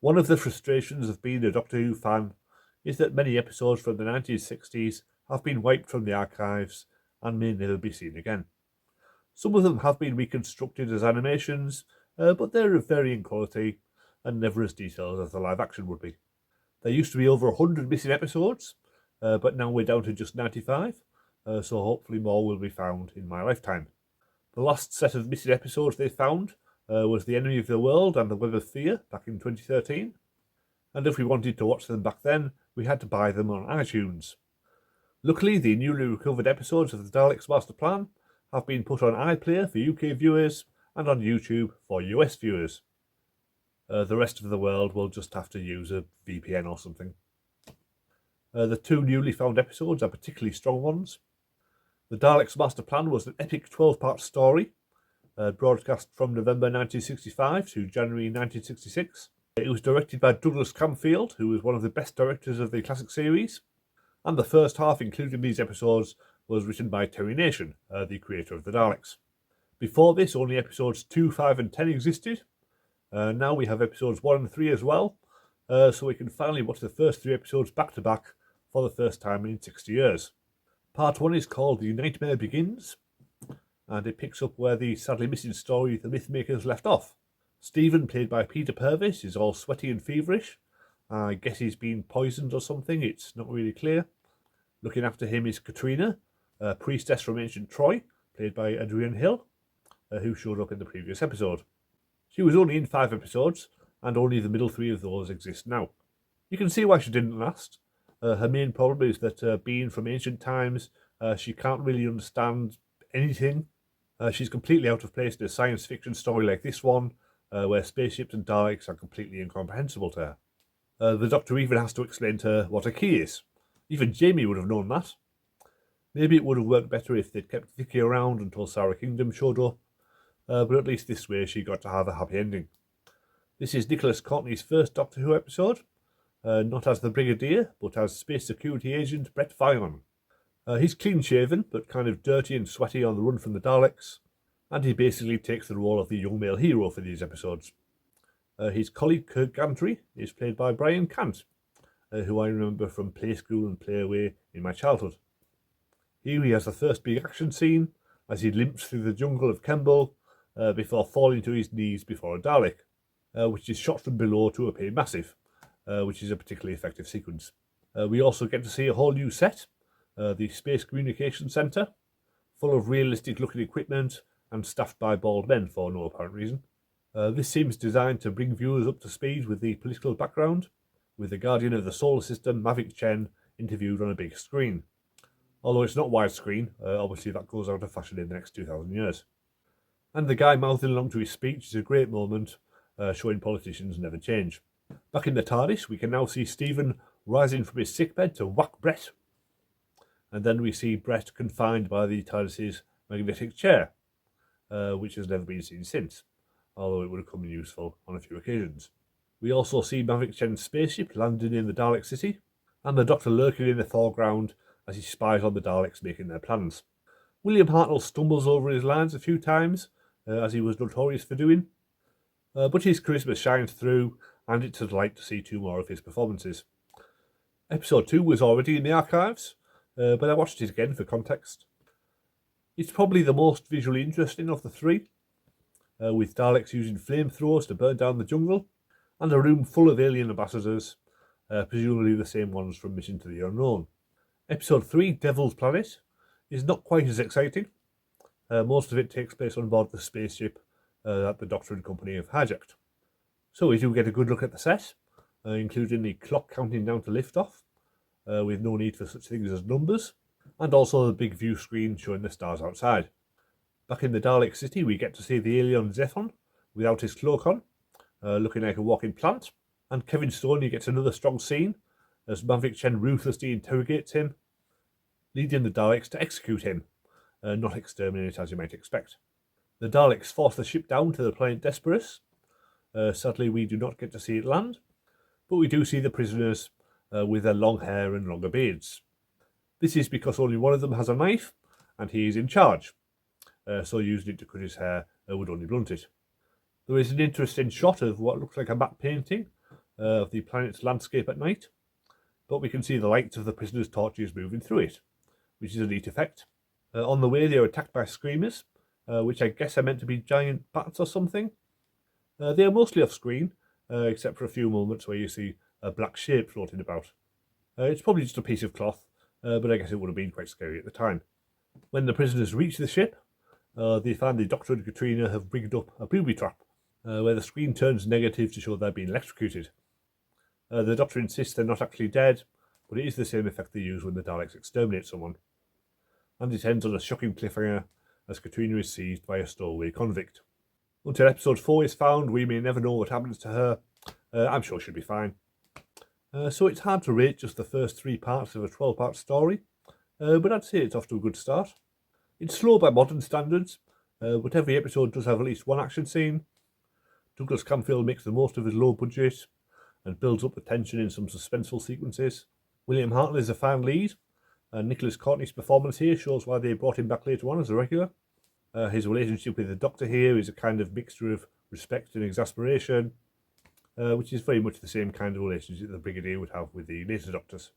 One of the frustrations of being a Doctor Who fan is that many episodes from the 1960s have been wiped from the archives and may never be seen again. Some of them have been reconstructed as animations, but they're of varying quality and never as detailed as the live action would be. There used to be over 100 missing episodes, but now we're down to just 95, so hopefully more will be found in my lifetime. The last set of missing episodes they found was The Enemy of the World and The Web of Fear back in 2013, and if we wanted to watch them back then, we had to buy them on iTunes. Luckily, the newly recovered episodes of the Daleks Master Plan have been put on iPlayer for UK viewers and on YouTube for US viewers. The rest of the world will just have to use a VPN or something. The two newly found episodes are particularly strong ones. The Daleks Master Plan was an epic 12-part story, broadcast from November 1965 to January 1966. It was directed by Douglas Camfield, who was one of the best directors of the classic series, and the first half, including these episodes, was written by Terry Nation, the creator of the Daleks. Before this, only episodes 2, 5 and 10 existed. Now we have episodes 1 and 3 as well, so we can finally watch the first 3 episodes back to back for the first time in 60 years. Part 1 is called The Nightmare Begins, and it picks up where the sadly missing story The Mythmakers left off. Stephen, played by Peter Purvis, is all sweaty and feverish. I guess he's been poisoned or something, it's not really clear. Looking after him is Katrina, a priestess from ancient Troy, played by Adrienne Hill, who showed up in the previous episode. She was only in 5 episodes, and only the middle 3 of those exist now. You can see why she didn't last. Her main problem is that being from ancient times, she can't really understand anything. She's completely out of place in a science fiction story like this one, where spaceships and Daleks are completely incomprehensible to her. The Doctor even has to explain to her what a key is. Even Jamie would have known that. Maybe it would have worked better if they'd kept Vicky around until Sarah Kingdom showed up, but at least this way she got to have a happy ending. This is Nicholas Courtney's first Doctor Who episode, not as the Brigadier, but as Space Security Agent Brett Vion. He's clean-shaven, but kind of dirty and sweaty on the run from the Daleks, and he basically takes the role of the young male hero for these episodes. His colleague Kirk Gantry is played by Brian Cant, who I remember from Play School and Play Away in my childhood. Here he has the first big action scene, as he limps through the jungle of Kemble before falling to his knees before a Dalek, which is shot from below to appear massive, which is a particularly effective sequence. We also get to see a whole new set, the Space Communication Centre, full of realistic-looking equipment and staffed by bald men for no apparent reason. This seems designed to bring viewers up to speed with the political background, with the Guardian of the Solar System, Mavic Chen, interviewed on a big screen. Although it's not widescreen, obviously that goes out of fashion in the next 2,000 years. And the guy mouthing along to his speech is a great moment, showing politicians never change. Back in the TARDIS, we can now see Stephen rising from his sickbed to whack Brett. And then we see Brett confined by the TARDIS's magnetic chair, which has never been seen since, although it would have come in useful on a few occasions. We also see Mavic Chen's spaceship landing in the Dalek city, and the Doctor lurking in the foreground as he spies on the Daleks making their plans. William Hartnell stumbles over his lines a few times, as he was notorious for doing, but his charisma shines through, and it's a delight to see 2 more of his performances. Episode 2 was already in the archives, but I watched it again for context. It's probably the most visually interesting of the 3, with Daleks using flamethrowers to burn down the jungle, and a room full of alien ambassadors, presumably the same ones from Mission to the Unknown. Episode 3, Devil's Planet, is not quite as exciting. Most of it takes place on board the spaceship that the Doctor and company have hijacked. So we do get a good look at the set, including the clock counting down to liftoff, with no need for such things as numbers, and also the big view screen showing the stars outside. Back in the Dalek city, we get to see the alien Zephon without his cloak on, looking like a walking plant, and Kevin Stoney gets another strong scene as Mavic Chen ruthlessly interrogates him, leading the Daleks to execute him, not exterminate as you might expect. The Daleks force the ship down to the planet Desperus. Sadly, we do not get to see it land, but we do see the prisoners with their long hair and longer beards. This is because only one of them has a knife, and he is in charge, so using it to cut his hair would only blunt it. There is an interesting shot of what looks like a matte painting of the planet's landscape at night, but we can see the lights of the prisoners' torches moving through it, which is a neat effect. On the way, they are attacked by screamers, which I guess are meant to be giant bats or something. They are mostly off screen, except for a few moments where you see a black shape floating about. It's probably just a piece of cloth, but I guess it would have been quite scary at the time. When the prisoners reach the ship, they find the Doctor and Katrina have rigged up a booby trap, where the screen turns negative to show they're being electrocuted. The Doctor insists they're not actually dead, but it is the same effect they use when the Daleks exterminate someone. And it ends on a shocking cliffhanger as Katrina is seized by a stowaway convict. Until episode 4 is found, we may never know what happens to her. I'm sure she'll be fine. So it's hard to rate just the first 3 parts of a 12-part story, but I'd say it's off to a good start. It's slow by modern standards, but every episode does have at least one action scene. Douglas Camfield makes the most of his low budget and builds up the tension in some suspenseful sequences. William Hartnell is a fan lead, and Nicholas Courtney's performance here shows why they brought him back later on as a regular. His relationship with the Doctor here is a kind of mixture of respect and exasperation, which is very much the same kind of relationship the Brigadier would have with the later Doctors.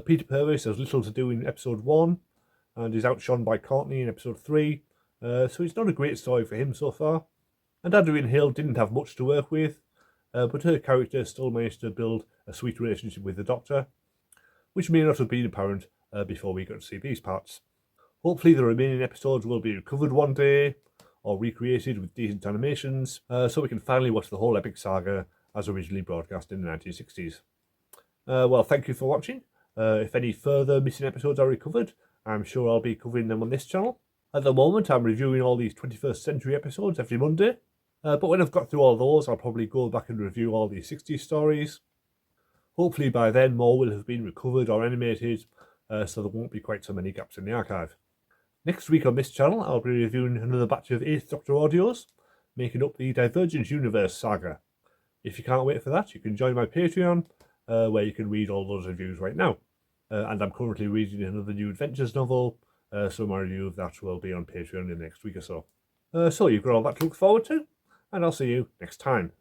Peter Purves has little to do in episode 1 and is outshone by Courtney in episode 3, so it's not a great story for him so far. And Adrienne Hill didn't have much to work with, but her character still managed to build a sweet relationship with the Doctor, which may not have been apparent before we got to see these parts. Hopefully the remaining episodes will be recovered one day, or recreated with decent animations, so we can finally watch the whole epic saga as originally broadcast in the 1960s. Well, thank you for watching. If any further missing episodes are recovered, I'm sure I'll be covering them on this channel. At the moment, I'm reviewing all these 21st century episodes every Monday, but when I've got through all those, I'll probably go back and review all the 60s stories. Hopefully by then more will have been recovered or animated, so there won't be quite so many gaps in the archive. Next week on this channel, I'll be reviewing another batch of 8th Doctor audios, making up the Divergent Universe saga. If you can't wait for that, you can join my Patreon, where you can read all those reviews right now. And I'm currently reading another New Adventures novel, so my review of that will be on Patreon in the next week or so. So you've got all that to look forward to, and I'll see you next time.